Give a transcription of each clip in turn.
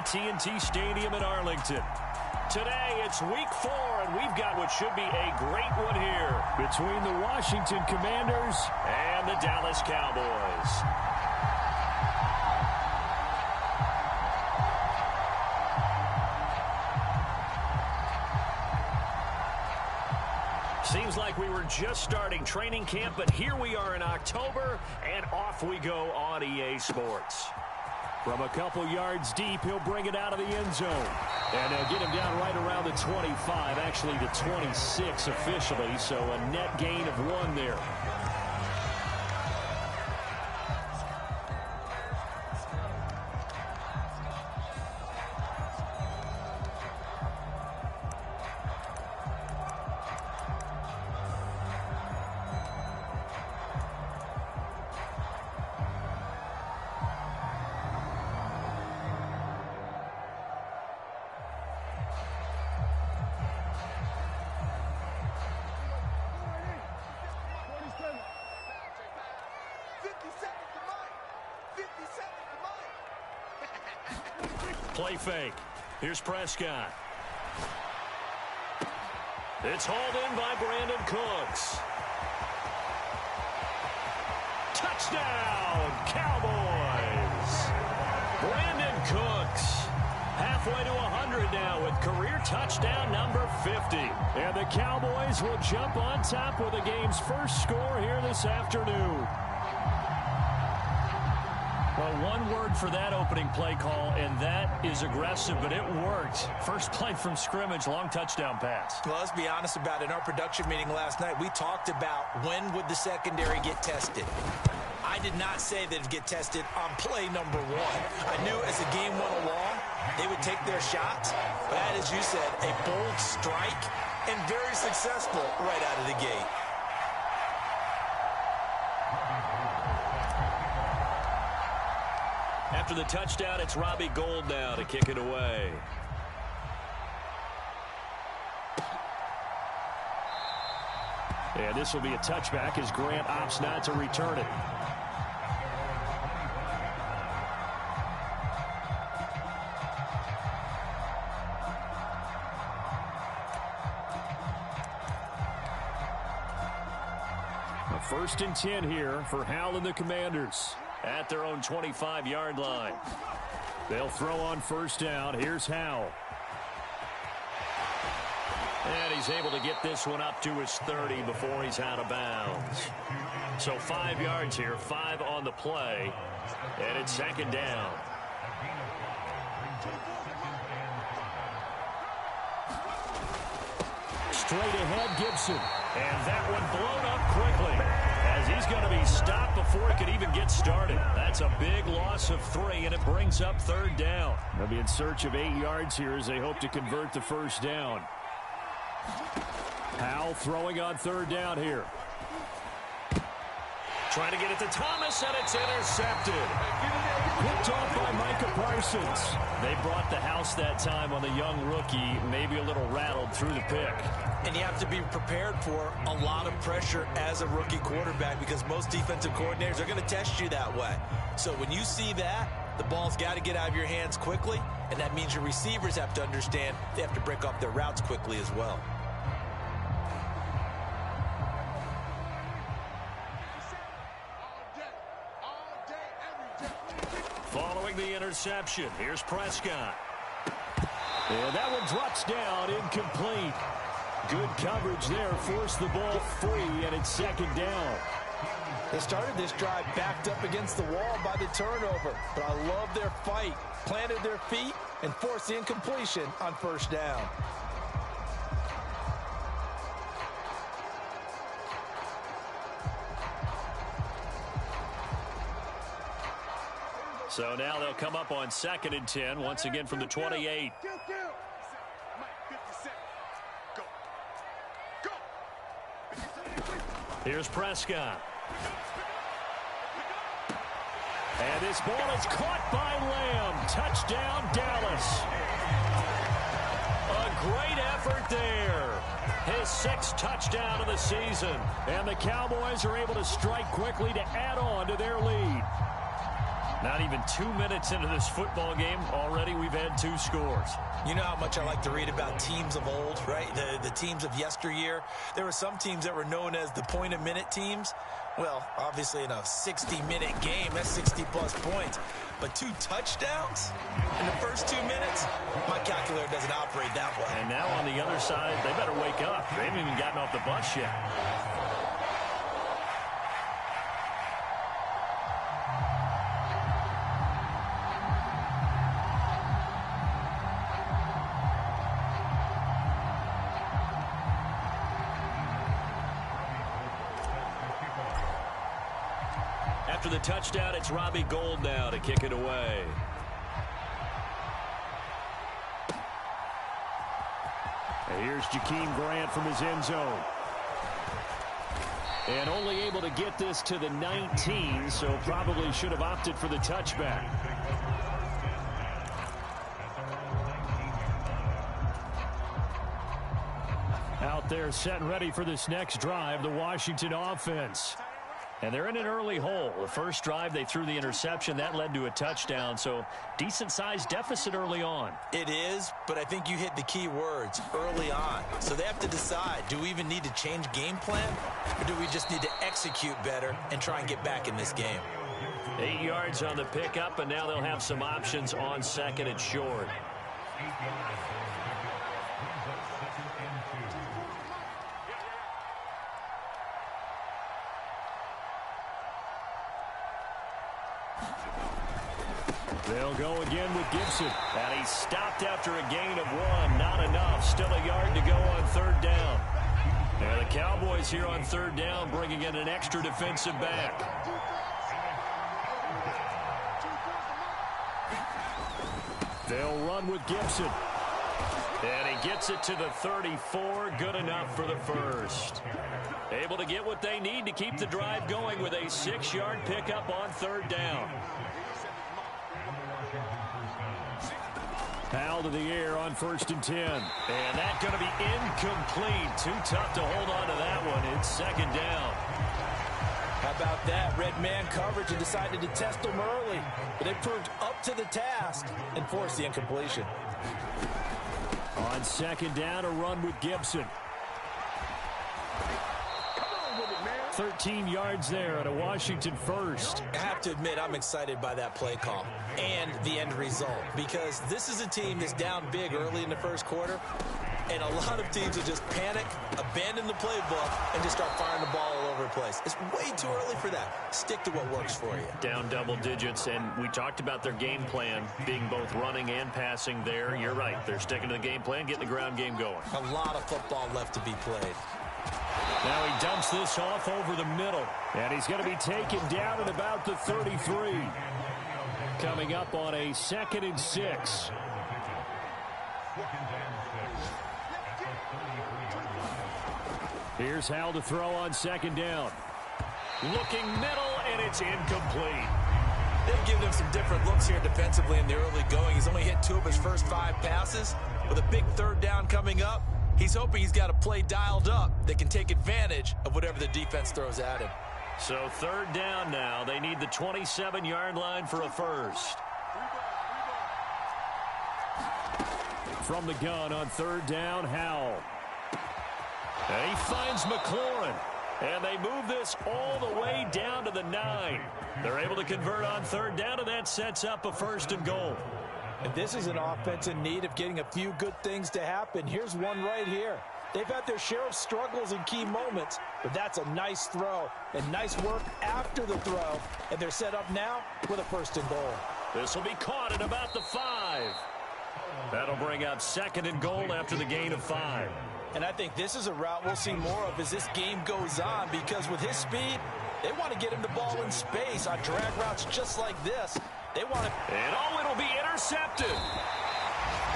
AT&T Stadium in Arlington. Today, it's week 4, and we've got what should be a great one here between the Washington Commanders and the Dallas Cowboys. Seems like we were just starting training camp, but here we are in October, and off we go on EA Sports. From a couple yards deep, he'll bring it out of the end zone. And they'll get him down right around the 25, actually the 26 officially, so a net gain of 1 there. Play fake. Here's Prescott. It's hauled in by Brandon Cooks. Touchdown, Cowboys! Brandon Cooks, halfway to 100 now with career touchdown number 50. And the Cowboys will jump on top with the game's first score here this afternoon. Well, one word for that opening play call, and that is aggressive, but it worked. First play from scrimmage, long touchdown pass. Well, let's be honest about it. In our production meeting last night, we talked about when would the secondary get tested. I did not say that it would get tested on play number 1. I knew as the game went along, they would take their shots. But that, as you said, a bold strike and very successful right out of the gate. After the touchdown, it's Robbie Gould now to kick it away. And this will be a touchback as Grant opts not to return it. A 1st and 10 here for Howell and the Commanders. At their own 25-yard line. They'll throw on 1st down. Here's Howell. And he's able to get this one up to his 30 before he's out of bounds. So 5 yards here, 5 on the play. And it's 2nd down. Straight ahead, Gibson. And that one blown up quickly, as he's going to be stopped before he could even get started. That's a big loss of 3, and it brings up 3rd down. They'll be in search of 8 yards here as they hope to convert the 1st down. Howell throwing on 3rd down here. Trying to get it to Thomas, and it's intercepted. Picked off by Micah Parsons. They brought the house that time on the young rookie, maybe a little rattled through the pick. And you have to be prepared for a lot of pressure as a rookie quarterback because most defensive coordinators are going to test you that way. So when you see that, the ball's got to get out of your hands quickly, and that means your receivers have to understand they have to break off their routes quickly as well. Following the interception, here's Prescott. And that one drops down, incomplete. Good coverage there, forced the ball free, and it's 2nd down. They started this drive backed up against the wall by the turnover, but I love their fight. Planted their feet and forced the incompletion on 1st down. So now they'll come up on 2nd and 10, once again from the 28. Here's Prescott. And this ball is caught by Lamb. Touchdown, Dallas. A great effort there. His 6th touchdown of the season. And the Cowboys are able to strike quickly to add on to their lead. Not even 2 minutes into this football game, already we've had ahead 2 scores. You know how much I like to read about teams of old, right? The teams of yesteryear. There were some teams that were known as the point-a-minute teams. Well, obviously in a 60-minute game, that's 60-plus points. But 2 touchdowns in the first 2 minutes? My calculator doesn't operate that way. And now on the other side, they better wake up. They haven't even gotten off the bus yet. After the touchdown, it's Robbie Gould now to kick it away. And here's Jakeem Grant from his end zone. And only able to get this to the 19, so probably should have opted for the touchback. Out there set and ready for this next drive, the Washington offense. And they're in an early hole. The first drive, they threw the interception. That led to a touchdown, so decent-sized deficit early on. It is, but I think you hit the key words, early on. So they have to decide, do we even need to change game plan, or do we just need to execute better and try and get back in this game? 8 yards on the pickup, and now they'll have some options on second and short. They'll go again with Gibson. And he stopped after a gain of 1. Not enough. Still a yard to go on 3rd down. And the Cowboys here on 3rd down bringing in an extra defensive back. They'll run with Gibson. And he gets it to the 34. Good enough for the first. Able to get what they need to keep the drive going with a 6-yard pickup on 3rd down. Powell to the air on 1st and 10. And that's going to be incomplete. Too tough to hold on to that one. It's 2nd down. How about that? Red man coverage and decided to test them early. But they proved up to the task and forced the incompletion. On 2nd down, a run with Gibson. 13 yards there at a Washington first. I have to admit, I'm excited by that play call and the end result, because this is a team that's down big early in the first quarter, and a lot of teams will just panic, abandon the playbook, and just start firing the ball all over the place. It's way too early for that. Stick to what works for you. Down double digits, and we talked about their game plan being both running and passing there. You're right. They're sticking to the game plan, getting the ground game going. A lot of football left to be played. Now he dumps this off over the middle. And he's going to be taken down at about the 33. Coming up on a 2nd and 6. Here's Howell to throw on 2nd down. Looking middle, and it's incomplete. They've given him some different looks here defensively in the early going. He's only hit 2 of his first 5 passes. With a big 3rd down coming up, he's hoping he's got a play dialed up that can take advantage of whatever the defense throws at him. So 3rd down now. They need the 27-yard line for a first. From the gun on 3rd down, Howell. And he finds McLaurin. And they move this all the way down to the 9. They're able to convert on 3rd down, and that sets up a 1st and goal. And this is an offense in need of getting a few good things to happen. Here's one right here. They've had their share of struggles in key moments, but that's a nice throw and nice work after the throw. And they're set up now with a 1st and goal. This will be caught at about the 5. That'll bring up 2nd and goal after the gain of 5. And I think this is a route we'll see more of as this game goes on, because with his speed, they want to get him the ball in space on drag routes just like this. They want to... And it'll be intercepted.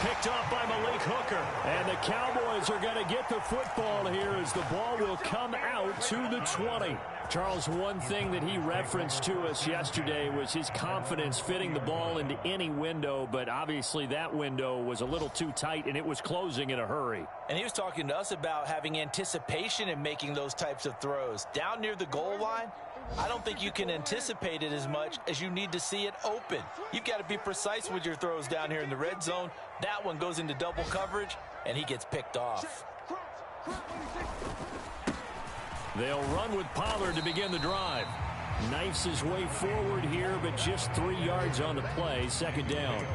Picked off by Malik Hooker. And the Cowboys are going to get the football here as the ball will come out to the 20. Charles, one thing that he referenced to us yesterday was his confidence fitting the ball into any window, but obviously that window was a little too tight and it was closing in a hurry. And he was talking to us about having anticipation in making those types of throws. Down near the goal line, I don't think you can anticipate it as much as you need to see it open. You've got to be precise with your throws down here in the red zone. That one goes into double coverage, and he gets picked off. They'll run with Pollard to begin the drive. Knifes his way forward here, but just 3 yards on the play. Second down.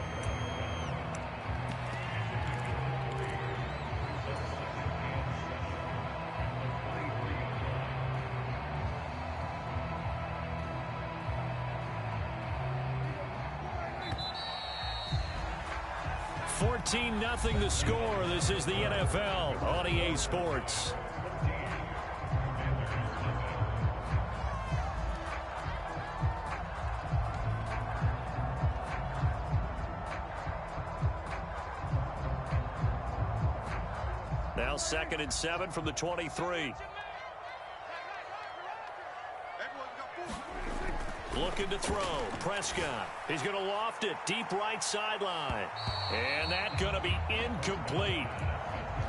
Nothing the score. This is the NFL on EA Sports. Now 2nd and 7 from the 23. Looking to throw. Prescott. He's going to loft it. Deep right sideline. And that's going to be incomplete.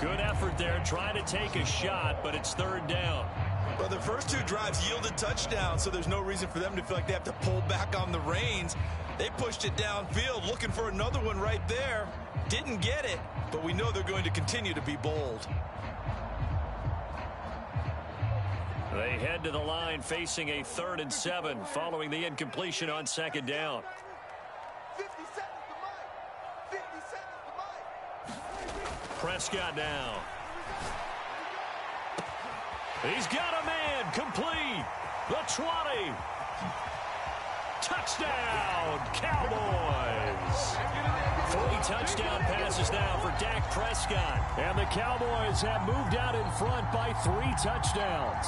Good effort there trying to take a shot, but it's 3rd down. Well, the first 2 drives yielded touchdowns, so there's no reason for them to feel like they have to pull back on the reins. They pushed it downfield, looking for another one right there. Didn't get it, but we know they're going to continue to be bold. They head to the line facing a 3rd and 7 following the incompletion on 2nd down. 50 seconds to Mike. 50 seconds to Mike. Prescott now. He's got a man complete. The 20. Touchdown, Cowboys. 3 touchdown passes now for Dak Prescott. And the Cowboys have moved out in front by 3 touchdowns.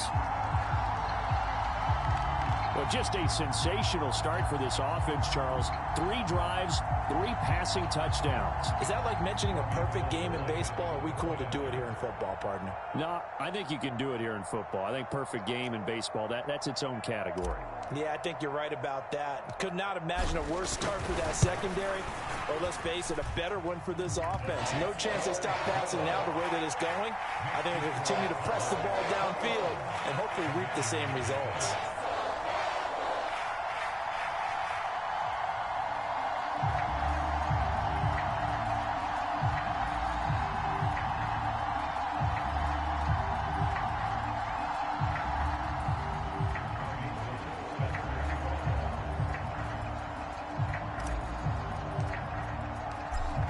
Well, just a sensational start for this offense, Charles. 3 drives, 3 passing touchdowns. Is that like mentioning a perfect game in baseball? Or are we cool to do it here in football, partner? No, I think you can do it here in football. I think perfect game in baseball, that's its own category. Yeah, I think you're right about that. Could not imagine a worse start for that secondary, or let's face it, a better one for this offense. No chance they stop passing now the way that it's going. I think they'll continue to press the ball downfield and hopefully reap the same results.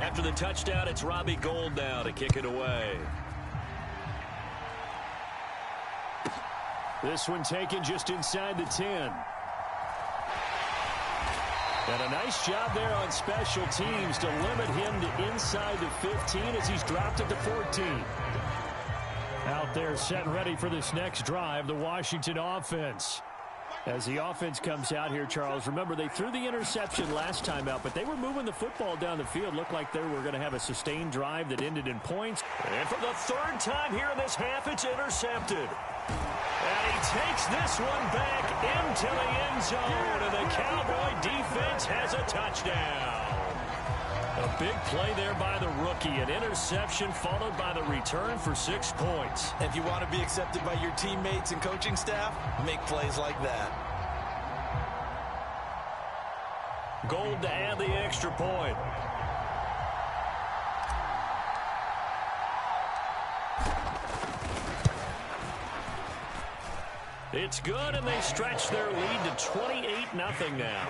After the touchdown, it's Robbie Gould now to kick it away. This one taken just inside the 10. And a nice job there on special teams to limit him to inside the 15 as he's dropped at the 14. Out there set and ready for this next drive, the Washington offense. As the offense comes out here, Charles, remember they threw the interception last time out, but they were moving the football down the field. Looked like they were going to have a sustained drive that ended in points. And for the 3rd time here in this half, it's intercepted. And he takes this one back into the end zone, and the Cowboy defense has a touchdown. A big play there by the rookie. An interception followed by the return for 6 points. If you want to be accepted by your teammates and coaching staff, make plays like that. Gould to add the extra point. It's good, and they stretch their lead to 28-0 now.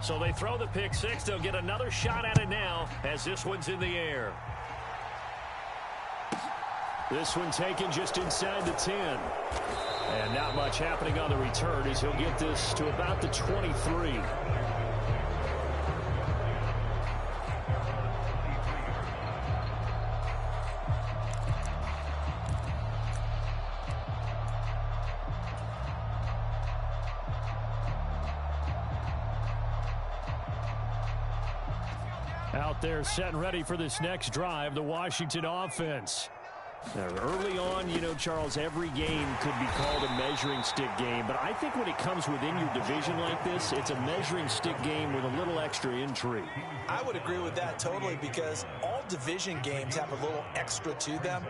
So they throw the pick 6. They'll get another shot at it now as this one's in the air. This one taken just inside the 10. And not much happening on the return as he'll get this to about the 23. Out there set and ready for this next drive, the Washington offense. Now, early on, you know, Charles, every game could be called a measuring stick game. But I think when it comes within your division like this, it's a measuring stick game with a little extra intrigue. I would agree with that totally because all division games have a little extra to them.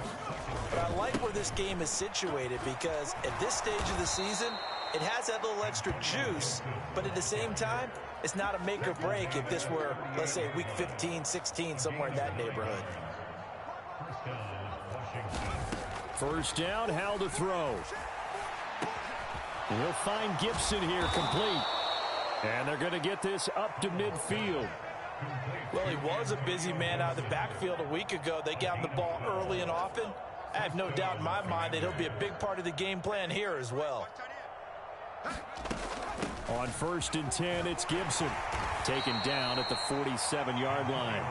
But I like where this game is situated because at this stage of the season, it has that little extra juice. But at the same time, it's not a make or break if this were, let's say, week 15, 16, somewhere in that neighborhood. First down, Howell to throw. He'll find Gibson here complete. And they're going to get this up to midfield. Well, he was a busy man out of the backfield a week ago. They got him the ball early and often. I have no doubt in my mind that he'll be a big part of the game plan here as well. On 1st and 10, it's Gibson. Taken down at the 47-yard line.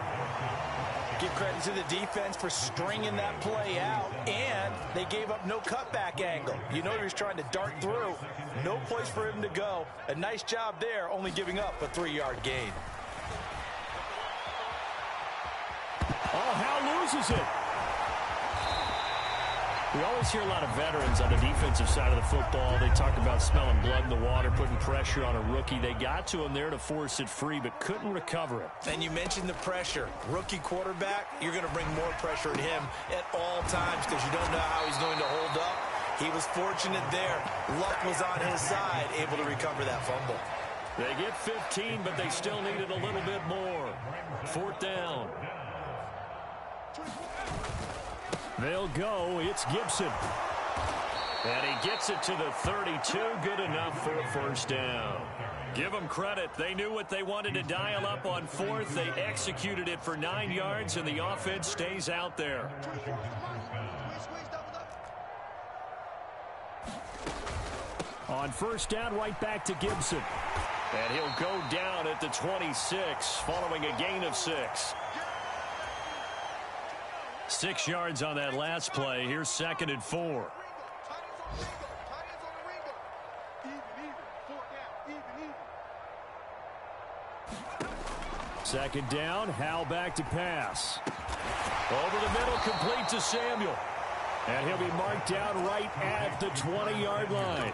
Give credit to the defense for stringing that play out, and they gave up no cutback angle. You know he was trying to dart through. No place for him to go. A nice job there, only giving up a 3-yard gain. Oh, Howell loses it. We always hear a lot of veterans on the defensive side of the football. They talk about smelling blood in the water, putting pressure on a rookie. They got to him there to force it free, but couldn't recover it. And you mentioned the pressure. Rookie quarterback, you're going to bring more pressure at him at all times because you don't know how he's going to hold up. He was fortunate there. Luck was on his side, able to recover that fumble. They get 15, but they still needed a little bit more. 4th down. They'll go. It's Gibson. And he gets it to the 32. Good enough for a 1st down. Give them credit. They knew what they wanted to dial up on 4th. They executed it for 9 yards, and the offense stays out there. On 1st down, right back to Gibson. And he'll go down at the 26, following a gain of 6. 6 yards on that last play. Here's 2nd and 4. 2nd down, Howell back to pass. Over the middle, complete to Samuel. And he'll be marked down right at the 20-yard line.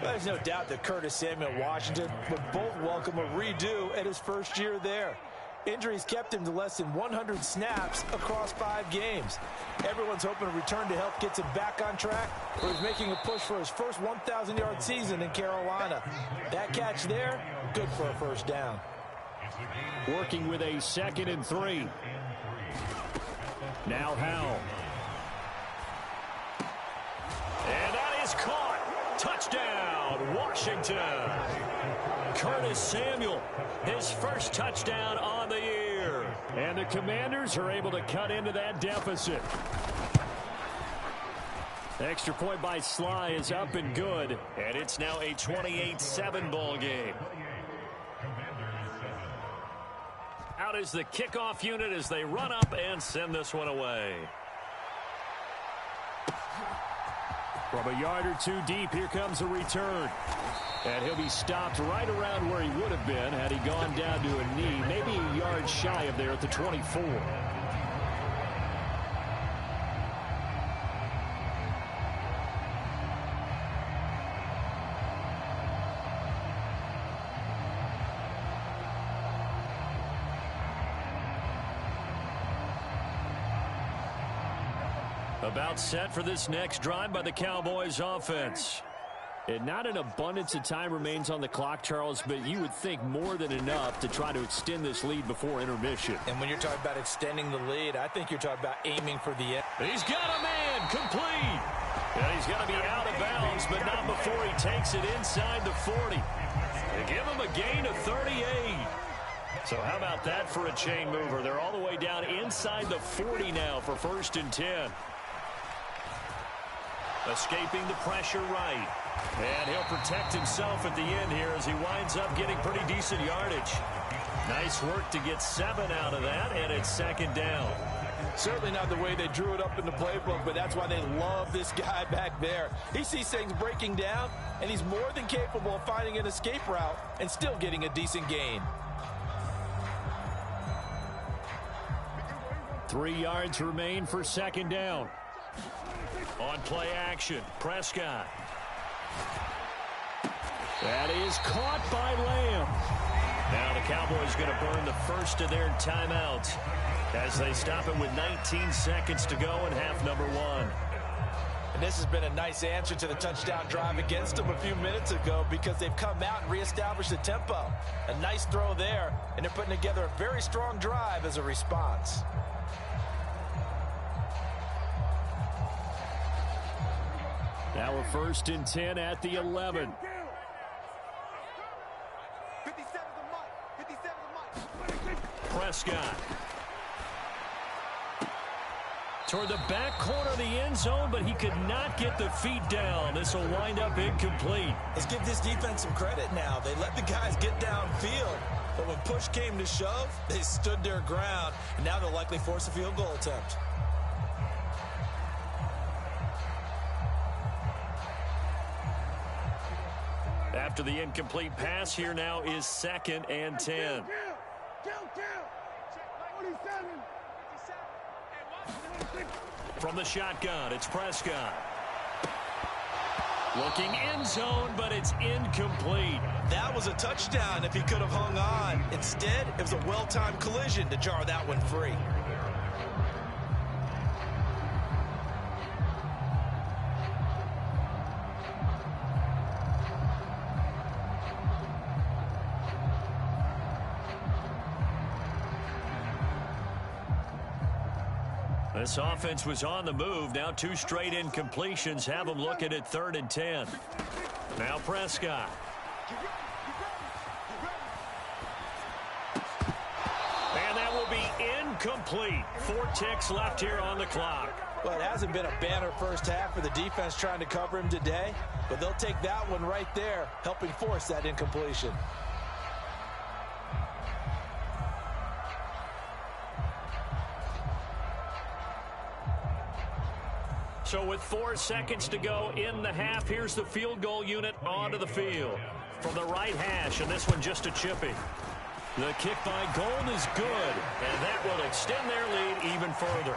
There's no doubt that Curtis Samuel Washington would both welcome a redo at his first year there. Injuries kept him to less than 100 snaps across 5 games. Everyone's hoping a return to health gets him back on track, but he's making a push for his first 1,000-yard season in Carolina. That catch there, good for a 1st down. Working with a 2nd and 3. Now Howell. And that is caught. Touchdown, Washington. Curtis Samuel, his first touchdown on the year. And the Commanders are able to cut into that deficit. Extra point by Sly is up and good. And it's now a 28-7 ball game. Out is the kickoff unit as they run up and send this one away. From a yard or 2 deep, here comes a return. And he'll be stopped right around where he would have been had he gone down to a knee, maybe a yard shy of there at the 24. About set for this next drive by the Cowboys offense. And not an abundance of time remains on the clock, Charles, but you would think more than enough to try to extend this lead before intermission. And when you're talking about extending the lead, I think you're talking about aiming for the end. He's got a man complete. And he's going to be out of bounds, but not before he takes it inside the 40. They give him a gain of 38. So how about that for a chain mover? They're all the way down inside the 40 now for 1st and 10. Escaping the pressure right. And he'll protect himself at the end here as he winds up getting pretty decent yardage. Nice work to get 7 out of that, and it's 2nd down. Certainly not the way they drew it up in the playbook, but that's why they love this guy back there. He sees things breaking down, and he's more than capable of finding an escape route and still getting a decent gain. 3 yards remain for second down. On play action, Prescott. That is caught by Lamb. Now the Cowboys going to burn the first of their timeouts as they stop it with 19 seconds to go in half number 1. And this has been a nice answer to the touchdown drive against them a few minutes ago because they've come out and reestablished the tempo. A nice throw there, and they're putting together a very strong drive as a response. Now a 1st and 10 at the 11. 57 the mic. 57 the mic. Prescott. Toward the back corner of the end zone, but he could not get the feet down. This will wind up incomplete. Let's give this defense some credit now. They let the guys get downfield, but when push came to shove, they stood their ground, and now they'll likely force a field goal attempt. After the incomplete pass, here now is 2nd and 10. From the shotgun, it's Prescott. Looking end zone, but it's incomplete. That was a touchdown if he could have hung on. Instead, it was a well-timed collision to jar that one free. This offense was on the move. Now 2 straight incompletions have them looking at 3rd and 10. Now Prescott. And that will be incomplete. 4 ticks left here on the clock. Well, it hasn't been a banner first half for the defense trying to cover him today, but they'll take that one right there, helping force that incompletion. So with 4 seconds to go in the half, here's the field goal unit onto the field. From the right hash, and this one just a chippy. The kick by Gold is good, and that will extend their lead even further.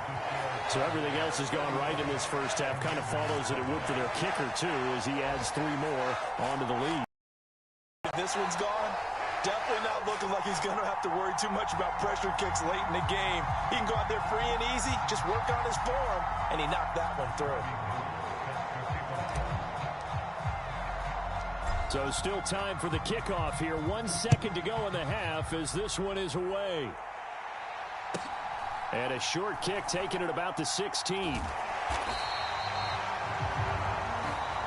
So everything else has gone right in this first half. Kind of follows that it would for their kicker, too, as he adds 3 more onto the lead. This one's gone. Definitely not looking like he's going to have to worry too much about pressure kicks late in the game. He can go out there free and easy, just work on his form, and he knocked that one through. So still time for the kickoff here. 1 second to go in the half as this one is away. And a short kick taken at about the 16.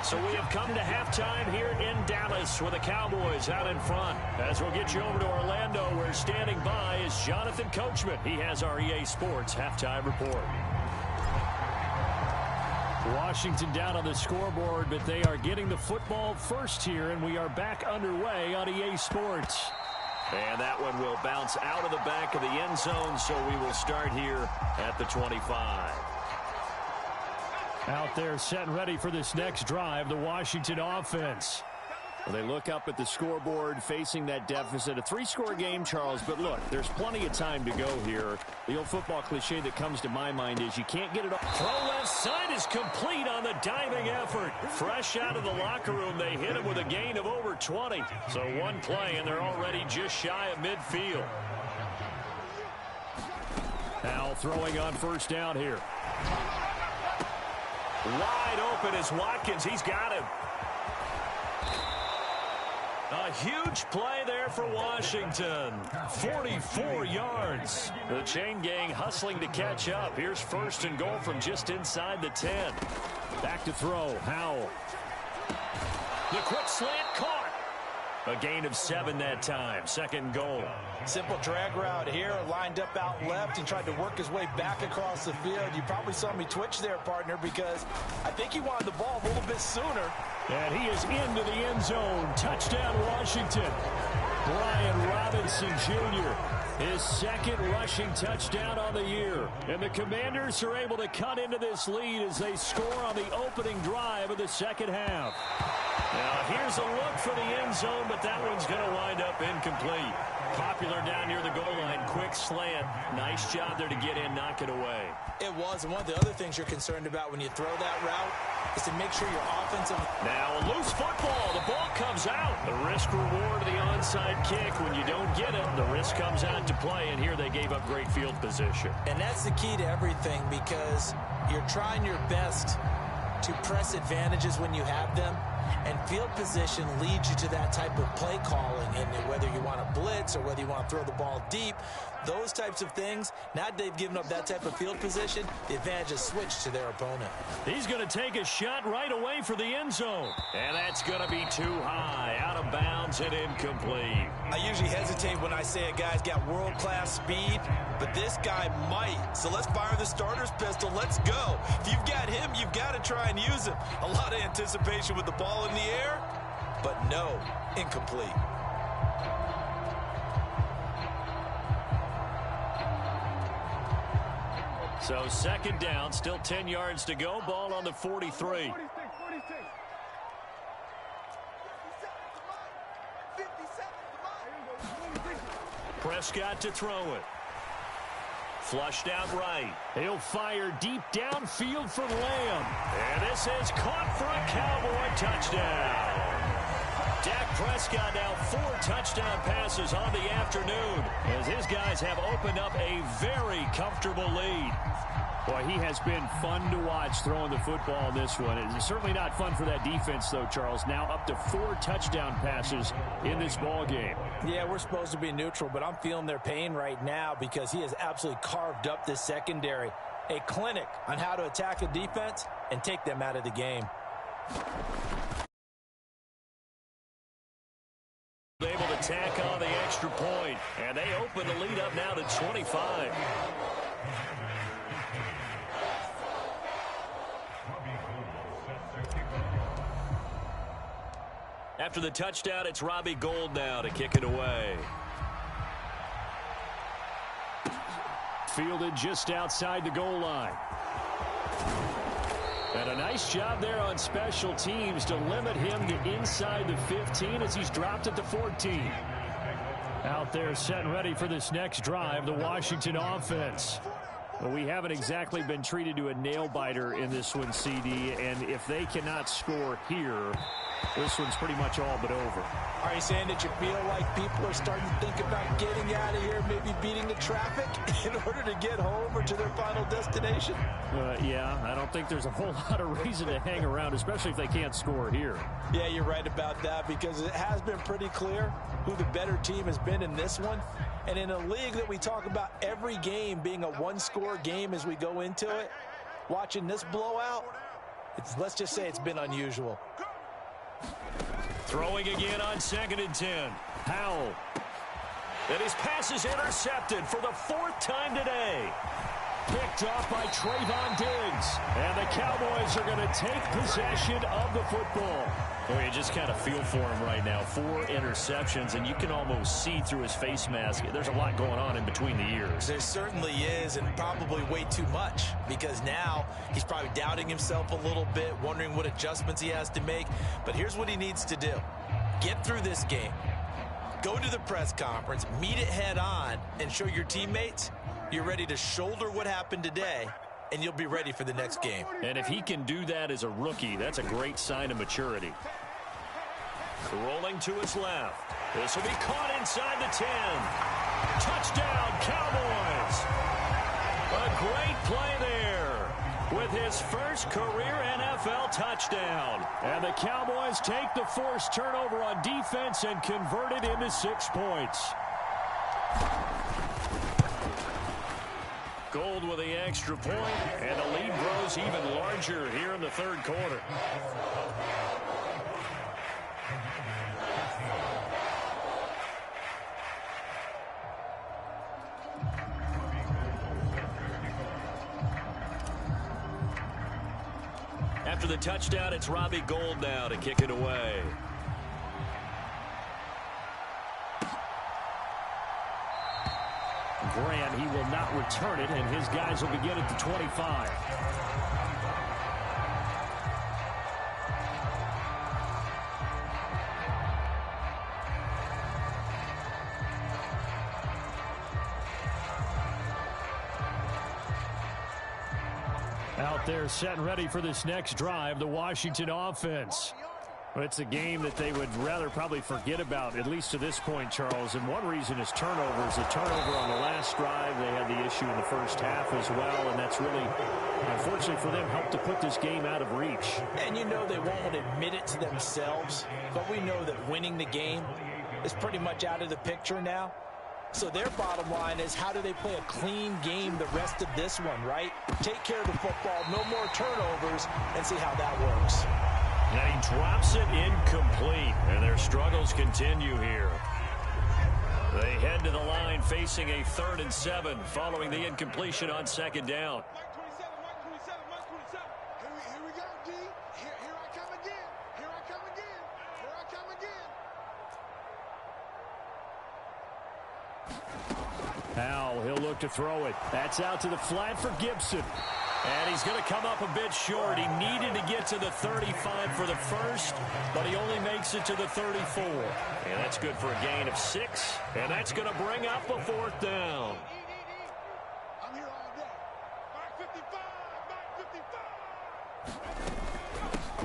So we have come to halftime here in Dallas with the Cowboys out in front. As we'll get you over to Orlando, where standing by is Jonathan Coachman. He has our EA Sports halftime report. Washington down on the scoreboard, but they are getting the football first here, and we are back underway on EA Sports. And that one will bounce out of the back of the end zone, so we will start here at the 25. Out there set and ready for this next drive, the Washington offense. Well, they look up at the scoreboard facing that deficit. A 3-score game, Charles, but look, there's plenty of time to go here. The old football cliche that comes to my mind is you can't get it off. Throw left side is complete on the diving effort. Fresh out of the locker room, they hit him with a gain of over 20. So 1 play, and they're already just shy of midfield. Now throwing on first down here. Wide open is Watkins. He's got him. A huge play there for Washington. 44 yards. The chain gang hustling to catch up. Here's 1st and goal from just inside the 10. Back to throw. Howell. The quick slant caught. A gain of 7 that time. 2nd goal. Simple drag route here, lined up out left and tried to work his way back across the field. You probably saw me twitch there, partner, because I think he wanted the ball a little bit sooner. And he is into the end zone. Touchdown, Washington. Brian Robinson Jr., his 2nd rushing touchdown on the year. And the Commanders are able to cut into this lead as they score on the opening drive of the second half. Now, here's a look for the end zone, but that one's going to wind up incomplete. Popular down near the goal line. Quick slant. Nice job there to get in, knock it away. It was, and one of the other things you're concerned about when you throw that route is to make sure your offensive... Now a loose football. The ball comes out. The risk reward of the onside kick. When you don't get it, the risk comes out to play, and here they gave up great field position. And that's the key to everything, because you're trying your best to press advantages when you have them, and field position leads you to that type of play calling. And whether you want to blitz or whether you want to throw the ball deep, those types of things, now that they've given up that type of field position, the advantage is switched to their opponent. He's going to take a shot right away for the end zone. And that's going to be too high, out of bounds and incomplete. I usually hesitate when I say a guy's got world-class speed, but this guy might. So let's fire the starter's pistol. Let's go. If you've got him, you've got to try and use him. A lot of anticipation with the ball in the air, but no, incomplete. So second down, still 10 yards to go. Ball on the 43. 46. Prescott to throw it. Flushed out right. He'll fire deep downfield for Lamb. And this is caught for a Cowboy touchdown. Dak Prescott now 4 touchdown passes on the afternoon as his guys have opened up a very comfortable lead. Boy, he has been fun to watch throwing the football in this one. It's certainly not fun for that defense, though, Charles. Now up to 4 touchdown passes in this ball game. Yeah, we're supposed to be neutral, but I'm feeling their pain right now because he has absolutely carved up this secondary. A clinic on how to attack a defense and take them out of the game. Able to tack on the extra point, and they open the lead up now to 25. After the touchdown, it's Robbie Gould now to kick it away. Fielded just outside the goal line. And a nice job there on special teams to limit him to inside the 15 as he's dropped it to 14. Out there set and ready for this next drive, the Washington offense. Well, we haven't exactly been treated to a nail-biter in this one, CD, and if they cannot score here, this one's pretty much all but over. Are you saying that you feel like people are starting to think about getting out of here, maybe beating the traffic in order to get home or to their final destination? Yeah, I don't think there's a whole lot of reason to hang around, especially if they can't score here. Yeah, you're right about that because it has been pretty clear who the better team has been in this one. And in a league that we talk about every game being a one-score game as we go into it, watching this blowout, let's just say it's been unusual. Throwing again on 2nd and 10. Powell. And his pass is intercepted for the 4th time today. Picked off by Trayvon Diggs. And the Cowboys are going to take possession of the football. Boy, you just kind of feel for him right now. 4 interceptions, and you can almost see through his face mask. There's a lot going on in between the ears. There certainly is, and probably way too much, because now he's probably doubting himself a little bit, wondering what adjustments he has to make. But here's what he needs to do. Get through this game. Go to the press conference, meet it head on, and show your teammates you're ready to shoulder what happened today, and you'll be ready for the next game. And if he can do that as a rookie, that's a great sign of maturity. Rolling to his left. This will be caught inside the 10. Touchdown, Cowboys. A great play there with his first career NFL touchdown. And the Cowboys take the forced turnover on defense and convert it into 6 points. Gould with the extra point, and the lead grows even larger here in the 3rd quarter. After the touchdown, it's Robbie Gould now to kick it away. Grant, he will not return it, and his guys will begin at the 25. Out there set and ready for this next drive, the Washington offense. Well, it's a game that they would rather probably forget about, at least to this point, Charles. And one reason is turnovers. A turnover on the last drive. They had the issue in the first half as well, and that's really, unfortunately for them, helped to put this game out of reach. And you know they won't admit it to themselves, but we know that winning the game is pretty much out of the picture now. So their bottom line is, how do they play a clean game the rest of this one, right? Take care of the football, no more turnovers, and see how that works. And he drops it incomplete, and their struggles continue here. They head to the line facing a 3rd and 7 following the incompletion on 2nd down. Mark 27, Mark 27, Mark 27. Here we go, D. Here I come again. Here I come again. Here I come again. Powell, he'll look to throw it. That's out to the flat for Gibson. And he's going to come up a bit short. He needed to get to the 35 for the first, but he only makes it to the 34. And that's good for a gain of 6, and that's going to bring up a 4th down. I'm here all day. Mark 55, Mark 55.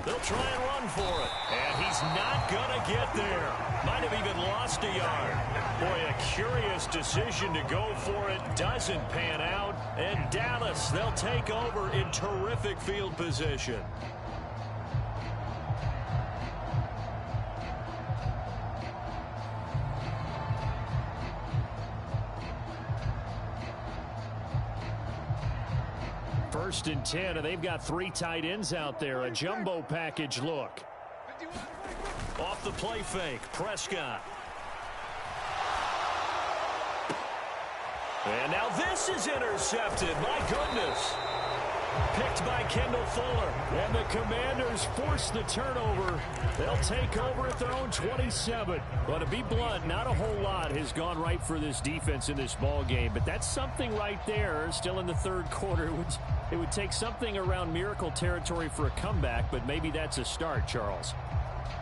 They'll try and run for it, and he's not going to get there. Might have even lost a yard. Boy, a curious decision to go for it. Doesn't pan out, and Dallas, they'll take over in terrific field position. First and 10, and they've got 3 tight ends out there. A jumbo package look. Off the play fake, Prescott. And now this is intercepted. My goodness. Picked by Kendall Fuller. And the Commanders force the turnover. They'll take over at their own 27. But to be blunt, not a whole lot has gone right for this defense in this ball game. But that's something right there. Still in the 3rd quarter. It would take something around miracle territory for a comeback, but maybe that's a start, Charles.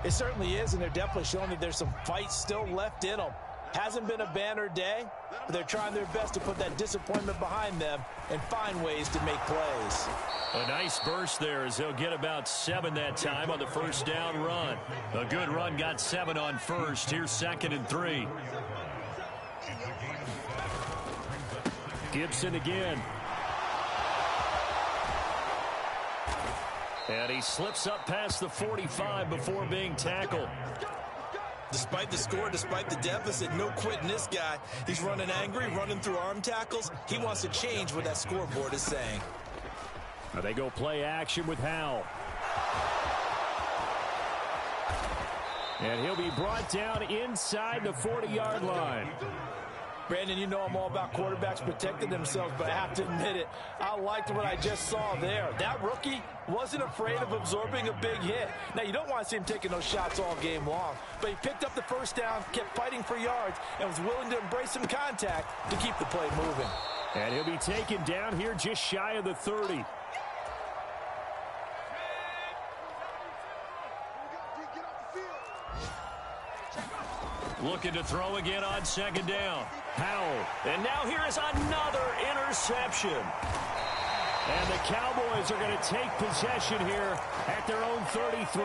It certainly is, and they're definitely showing that there's some fight still left in them. Hasn't been a banner day, but they're trying their best to put that disappointment behind them and find ways to make plays. A nice burst there as they'll get about 7 that time on the 1st down run. A good run got 7 on 1st. Here's 2nd and 3. Gibson again. And he slips up past the 45 before being tackled. Despite the score, despite the deficit, no quitting this guy. He's running angry, running through arm tackles. He wants to change what that scoreboard is saying. Now they go play action with Howell. And he'll be brought down inside the 40-yard line. Brandon, you know I'm all about quarterbacks protecting themselves, but I have to admit it, I liked what I just saw there. That rookie wasn't afraid of absorbing a big hit. Now, you don't want to see him taking those shots all game long, but he picked up the 1st down, kept fighting for yards, and was willing to embrace some contact to keep the play moving. And he'll be taken down here just shy of the 30. Looking to throw again on 2nd down. Powell. And now here is another interception. And the Cowboys are going to take possession here at their own 33.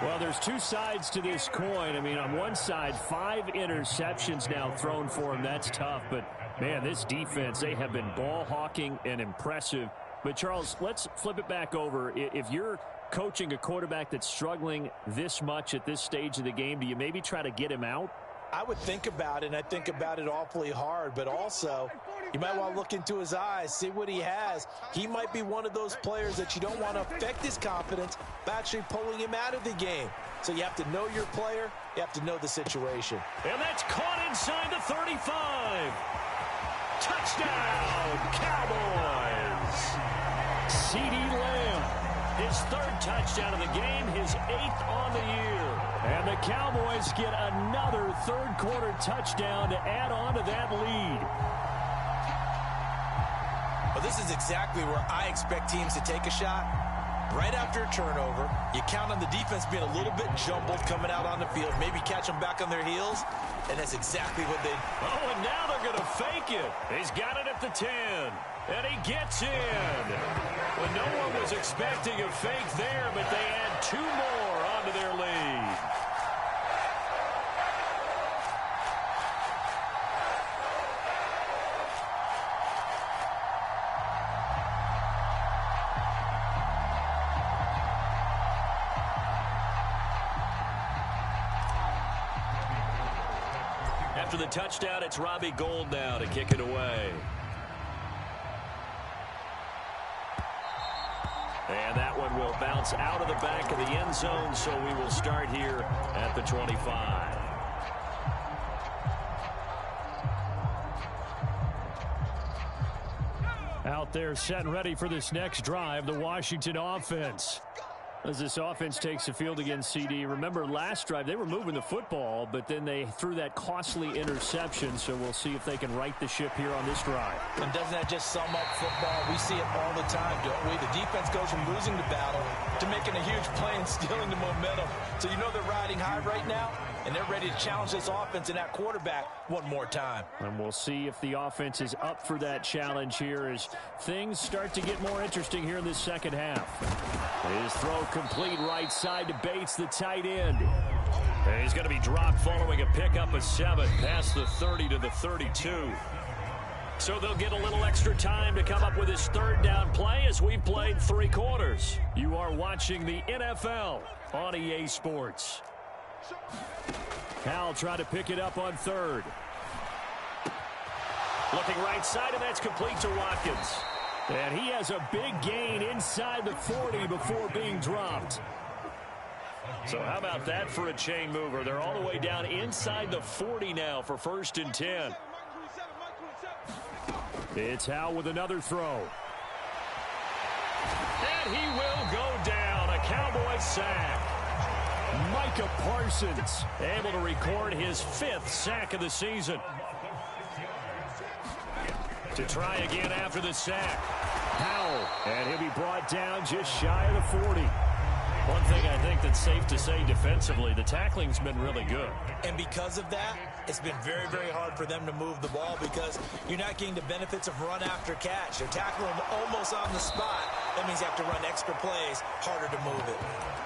Well, there's 2 sides to this coin. I mean, on one side, 5 interceptions now thrown for him. That's tough. But, man, this defense, they have been ball hawking and impressive. But, Charles, let's flip it back over. If you're coaching a quarterback that's struggling this much at this stage of the game, do you maybe try to get him out? I would think about it, and I think about it awfully hard, but also you might want to look into his eyes, see what he has. He might be one of those players that you don't want to affect his confidence by actually pulling him out of the game. So you have to know your player, you have to know the situation. And that's caught inside the 35. Touchdown, Cowboys. CeeDee Lamb, his 3rd touchdown of the game, his 8th on the year. And the Cowboys get another 3rd quarter touchdown to add on to that lead. Well, this is exactly where I expect teams to take a shot. Right after a turnover, you count on the defense being a little bit jumbled coming out on the field, maybe catch them back on their heels, and that's exactly what they... Oh, and now they're going to fake it. He's got it at the 10. And he gets in. Well, no one was expecting a fake there, but they add 2 more onto their lead. After the touchdown, it's Robbie Gould now to kick it away. And that one will bounce out of the back of the end zone, so we will start here at the 25. Out there set and ready for this next drive, the Washington offense. As this offense takes the field against CD, remember last drive they were moving the football, but then they threw that costly interception, so we'll see if they can right the ship here on this drive. And doesn't that just sum up football? We see it all the time, don't we? The defense goes from losing the battle to making a huge play and stealing the momentum. So you know they're riding high right now, and they're ready to challenge this offense and that quarterback one more time. And we'll see if the offense is up for that challenge here as things start to get more interesting here in this second half. His throw complete right side to Bates, the tight end. And he's going to be dropped following a pickup of 7 past the 30 to the 32. So they'll get a little extra time to come up with his third down play as we've played 3 quarters. You are watching the NFL on EA Sports. Cal trying to pick it up on 3rd. Looking right side, and that's complete to Watkins. And he has a big gain inside the 40 before being dropped. So how about that for a chain mover? They're all the way down inside the 40 now for 1st and 10. It's Howe with another throw. And he will go down. A Cowboy sack. Micah Parsons able to record his 5th sack of the season. To try again after the sack. Howell, and he'll be brought down just shy of the 40. One thing I think that's safe to say defensively, the tackling's been really good. And because of that, it's been very, very hard for them to move the ball because you're not getting the benefits of run after catch. They're tackling them almost on the spot. That means you have to run extra plays, harder to move it.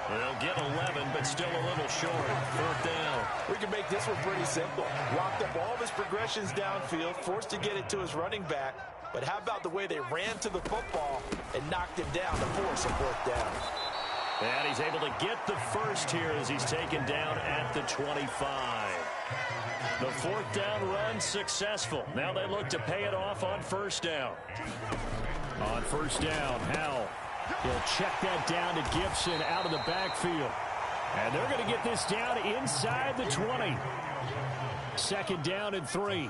They'll get 11, but still a little short. 4th down. We can make this one pretty simple. Locked up all of his progressions downfield, forced to get it to his running back. But how about the way they ran to the football and knocked him down to force a 4th down? And he's able to get the first here as he's taken down at the 25. The 4th down run successful. Now they look to pay it off on 1st down. On 1st down, Howell. He'll check that down to Gibson out of the backfield. And they're going to get this down inside the 20. 2nd down and 3.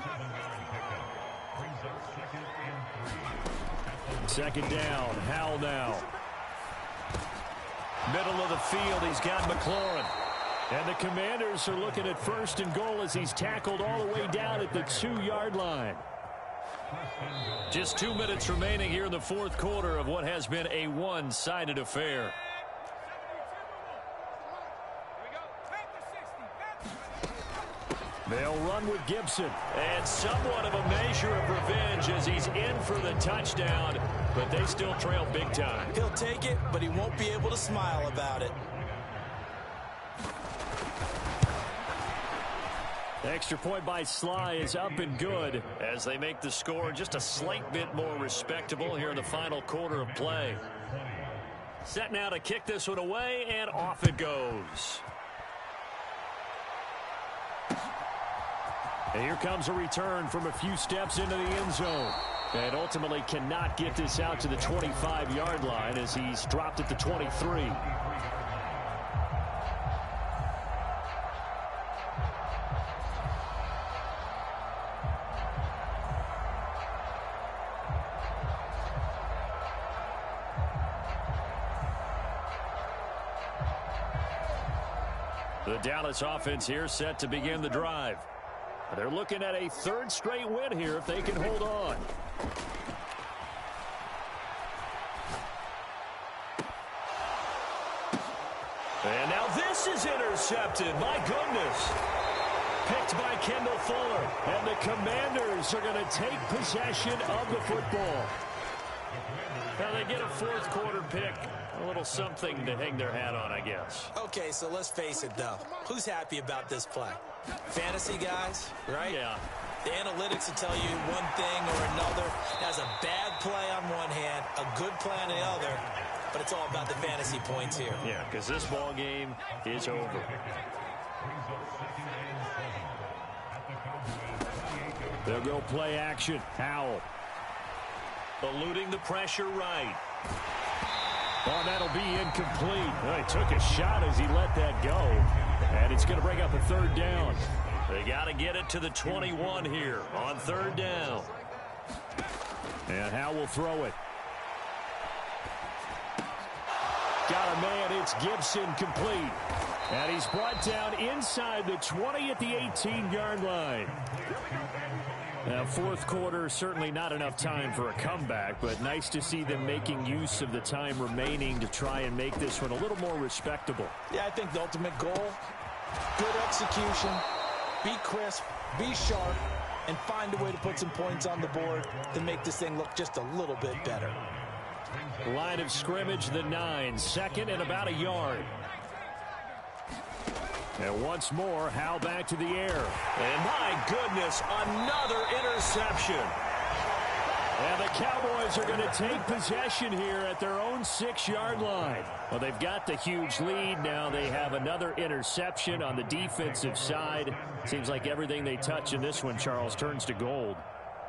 2nd down, Howell now. Middle of the field, he's got McLaurin. And the Commanders are looking at 1st and goal as he's tackled all the way down at the 2-yard line. Just 2 minutes remaining here in the 4th quarter of what has been a one-sided affair. They'll run with Gibson. And somewhat of a measure of revenge as he's in for the touchdown, but they still trail big time. He'll take it, but he won't be able to smile about it. The extra point by Sly is up and good as they make the score just a slight bit more respectable here in the final quarter of play. Set now to kick this one away, and off it goes. And here comes a return from a few steps into the end zone. And ultimately cannot get this out to the 25-yard line as he's dropped at the 23. The Dallas offense here set to begin the drive. They're looking at a 3rd straight win here if they can hold on. And now this is intercepted. My goodness. picked by Kendall Fuller. And the Commanders are going to take possession of the football. Now they get a fourth quarter pick. A little something to hang their hat on, I guess. Okay, so let's face it, though. Who's happy about this play? Fantasy guys, right? Yeah. The analytics will tell you one thing or another. That's a bad play on one hand, a good play on the other, but it's all about the fantasy points here. Yeah, because this ball game is over. They'll go play action. Howell. Eluding the pressure right. Oh, that'll be incomplete. Oh, he took a shot as he let that go. And it's going to bring up a third down. They got to get it to the 21 here on third down. And Howell will throw it. Got a man. It's Gibson complete. And he's brought down inside the 20 at the 18-yard line. Now, fourth quarter, certainly not enough time for a comeback, but nice to see them making use of the time remaining to try and make this one a little more respectable. Yeah, I think the ultimate goal, good execution, be crisp, be sharp, and find a way to put some points on the board to make this thing look just a little bit better. Line of scrimmage, the 9, second and about a yard. And once more, Howell back to the air. And my goodness, another interception. And the Cowboys are going to take possession here at their own 6-yard line. Well, they've got the huge lead. Now they have another interception on the defensive side. Seems like everything they touch in this one, Charles, turns to gold.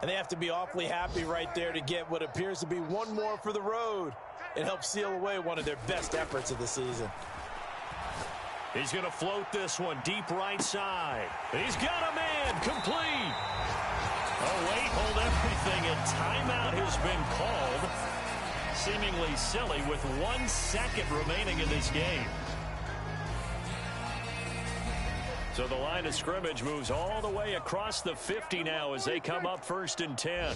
And they have to be awfully happy right there to get what appears to be one more for the road. It helps seal away one of their best efforts of the season. He's going to float this one deep right side. He's got a man complete. Oh, wait, hold everything. A timeout has been called. Seemingly silly with 1 second remaining in this game. So the line of scrimmage moves all the way across the 50 now as they come up 1st and 10.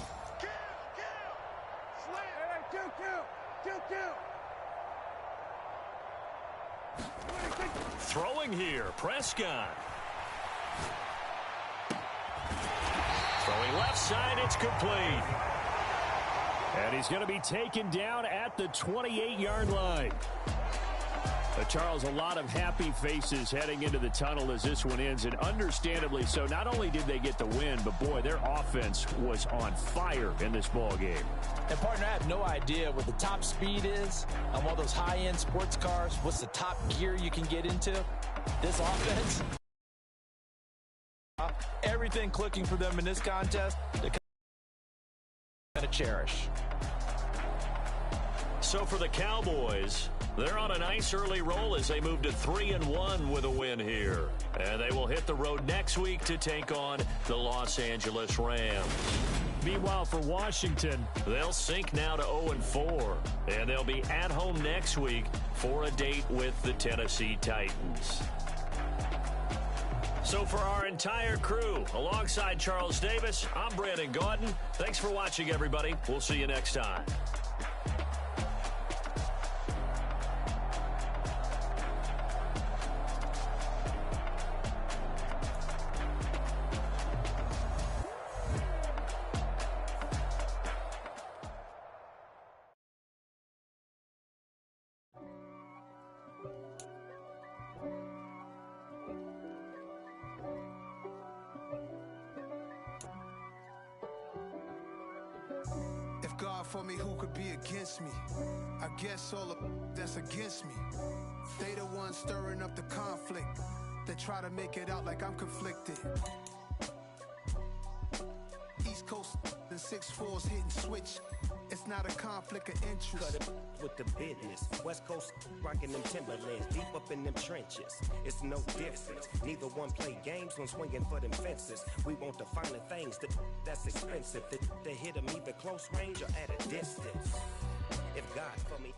Throwing here, Prescott. Throwing left side, it's complete. And he's going to be taken down at the 28-yard line. Charles, a lot of happy faces heading into the tunnel as this one ends, and understandably so. Not only did they get the win, but boy, their offense was on fire in this ball game. And partner, I have no idea what the top speed is on one of those high-end sports cars. What's the top gear you can get into? This offense, everything clicking for them in this contest, they're going to cherish. So for the Cowboys, they're on a nice early roll as they move to 3-1 with a win here. And they will hit the road next week to take on the Los Angeles Rams. Meanwhile, for Washington, they'll sink now to 0-4. And they'll be at home next week for a date with the Tennessee Titans. So for our entire crew, alongside Charles Davis, I'm Brandon Gaudin. Thanks for watching, everybody. We'll see you next time. For me, who could be against me? I guess all of that's against me. They the ones stirring up the conflict. They try to make it out like I'm conflicted. East Coast and 6'4's hitting switch. It's not a conflict of interest. Cut it with the business. West Coast rocking them Timberlands, deep up in them trenches. It's no difference. Neither one play games when swinging for them fences. We want the finer things that's expensive. They hit them either close range or at a distance. If God for me.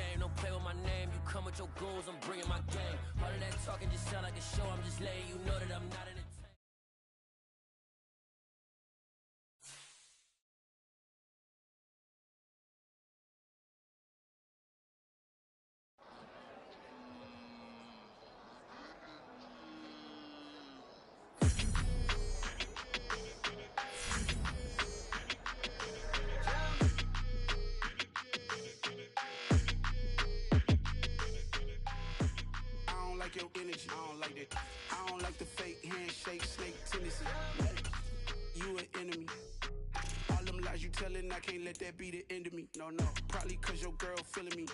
game. Don't play with my name. You come with your goons, I'm bringing my game. All of that talking just sound like a show. I'm just letting you know that I'm not in it. Your energy, I don't like that. I don't like the fake handshake, snake tendency. You an enemy. All them lies you telling, I can't let that be the end of me. No, probably cause your girl feeling me.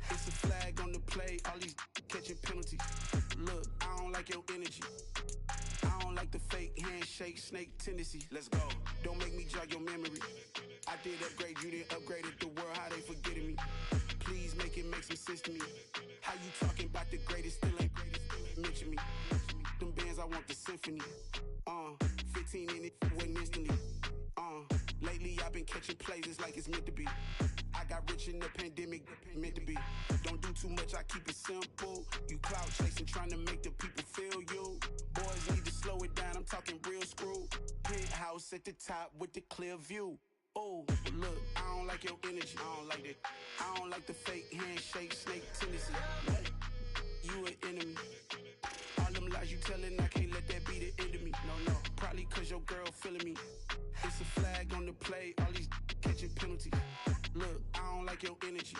It's a flag on the play, all these catching penalties. Look, I don't like your energy. I don't like the fake handshake, snake tendency. Let's go. Don't make me jog your memory. I did upgrade, you didn't upgrade it. The world, how they forgetting me. Please make it make some sense to me. How you talking about the greatest, still ain't mention me. Them bands, I want the symphony. 15 in it, went instantly. Lately I've been catching plays, it's like it's meant to be. I got rich in the pandemic, meant to be. Don't do too much, I keep it simple. You clout chasing, trying to make the people feel you. Boys need to slow it down, I'm talking real screw. Penthouse at the top with the clear view. Oh, look, I don't like your energy, I don't like that. I don't like the fake handshake, snake tendency. You an enemy. All them lies you telling, I can't let that be the end of me. No, probably cause your girl feeling me. It's a flag on the play, all these catching penalties. Look, I don't like your energy.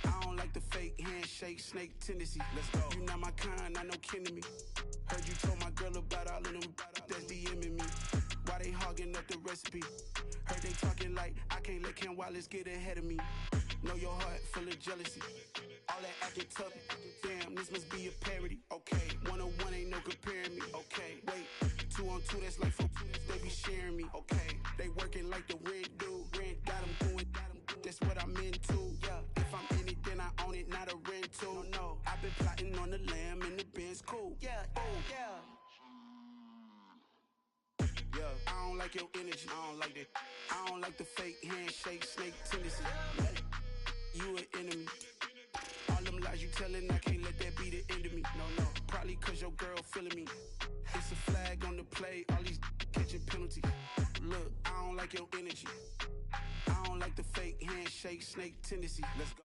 I don't like the fake handshake, snake tendency. Let's go. You not my kind, not no kin to me. Heard you told my girl about all of them that's DMing me. Why they hogging up the recipe? Heard they talking like I can't let Ken Wallace get ahead of me. Know your heart full of jealousy. All that acting tough, damn, this must be a parody. Okay, 1-on-1 ain't no comparing me. Okay, wait, 2-on-2, that's like 4, they be sharing me. Okay, they working like the rent do. Rent got them going, that's what I'm into. Yeah, if I'm in it, then I own it, not a rental. No, I've been plotting on the lamb and the Benz cool. Yeah, yeah. I don't like your energy, I don't like that. I don't like the fake handshake, snake tendency. You an enemy. All them lies you telling, I can't let that be the end of me. No, probably cause your girl feeling me. It's a flag on the play, all these catching penalties. Look, I don't like your energy. I don't like the fake handshake, snake tendency. Let's go.